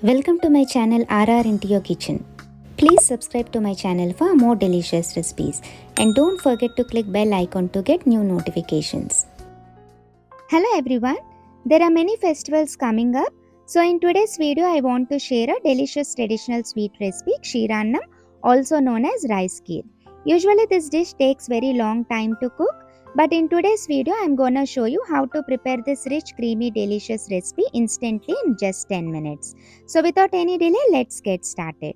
Welcome to my channel RR Into Your Kitchen. Please subscribe to my channel for more delicious recipes and don't forget to click bell icon to get new notifications. Hello everyone, there are many festivals coming up. So in today's video I want to share a delicious traditional sweet recipe Ksheerannam, also known as rice kheer. Usually this dish takes very long time to cook. But in today's video, I'm gonna show you how to prepare this rich, creamy, delicious recipe instantly in just 10 minutes. So without any delay, let's get started.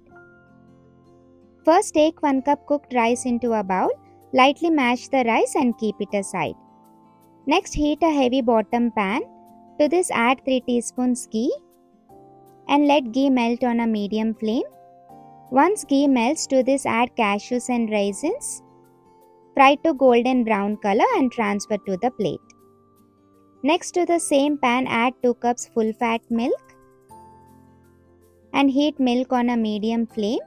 First, take 1 cup cooked rice into a bowl. Lightly mash the rice and keep it aside. Next, heat a heavy bottom pan. To this, add 3 teaspoons ghee and let ghee melt on a medium flame. Once ghee melts, to this add cashews and raisins. Fry to golden brown color and transfer to the plate. Next, to the same pan, add 2 cups full fat milk and heat milk on a medium flame.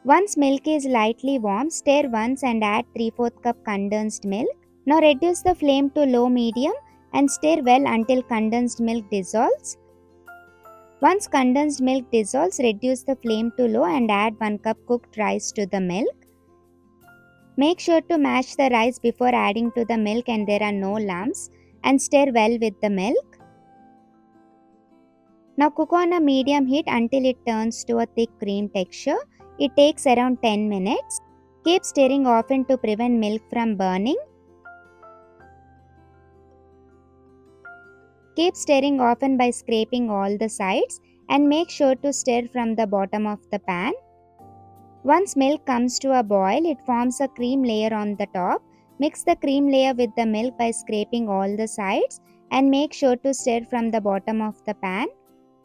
Once milk is lightly warm, stir once and add 3/4 cup condensed milk. Now reduce the flame to low medium and stir well until condensed milk dissolves. Once condensed milk dissolves, reduce the flame to low and add 1 cup cooked rice to the milk. Make sure to mash the rice before adding to the milk and there are no lumps, and stir well with the milk. Now cook on a medium heat until it turns to a thick cream texture. It takes around 10 minutes. Keep stirring often to prevent milk from burning. Keep stirring often by scraping all the sides and make sure to stir from the bottom of the pan. Once milk comes to a boil, it forms a cream layer on the top. Mix the cream layer with the milk by scraping all the sides and make sure to stir from the bottom of the pan.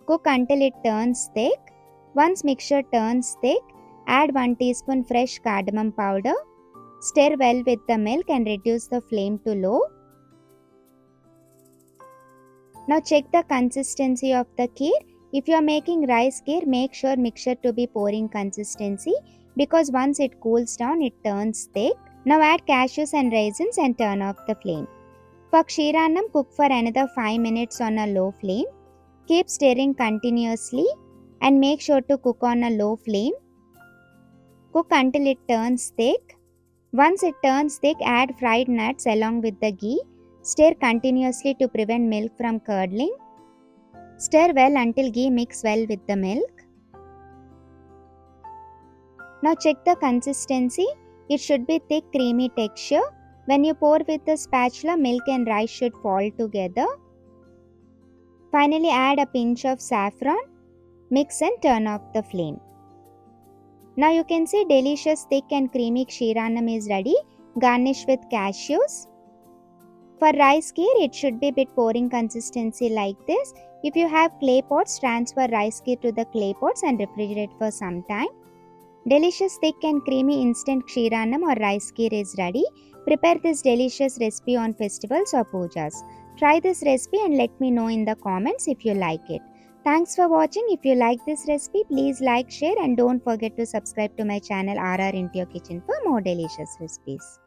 Cook until it turns thick. Once mixture turns thick, add 1 teaspoon fresh cardamom powder. Stir well with the milk and reduce the flame to low. Now check the consistency of the kheer. If you are making rice kheer, make sure mixture to be pouring consistency because once it cools down, it turns thick. Now add cashews and raisins and turn off the flame. For Ksheerannam, cook for another 5 minutes on a low flame. Keep stirring continuously and make sure to cook on a low flame. Cook until it turns thick. Once it turns thick, add fried nuts along with the ghee. Stir continuously to prevent milk from curdling. Stir well until ghee mix well with the milk. Now check the consistency. It should be thick creamy texture. When you pour with the spatula, milk and rice should fall together. Finally add a pinch of saffron. Mix and turn off the flame. Now you can see delicious thick and creamy Ksheerannam is ready. Garnish with cashews. For rice kheer, it should be bit pouring consistency like this. If you have clay pots, transfer rice kheer to the clay pots and refrigerate for some time. Delicious thick and creamy instant Ksheerannam or rice kheer is ready. Prepare this delicious recipe on festivals or pujas. Try this recipe and let me know in the comments if you like it. Thanks for watching. If you like this recipe, please like, share and don't forget to subscribe to my channel RR Into Your Kitchen for more delicious recipes.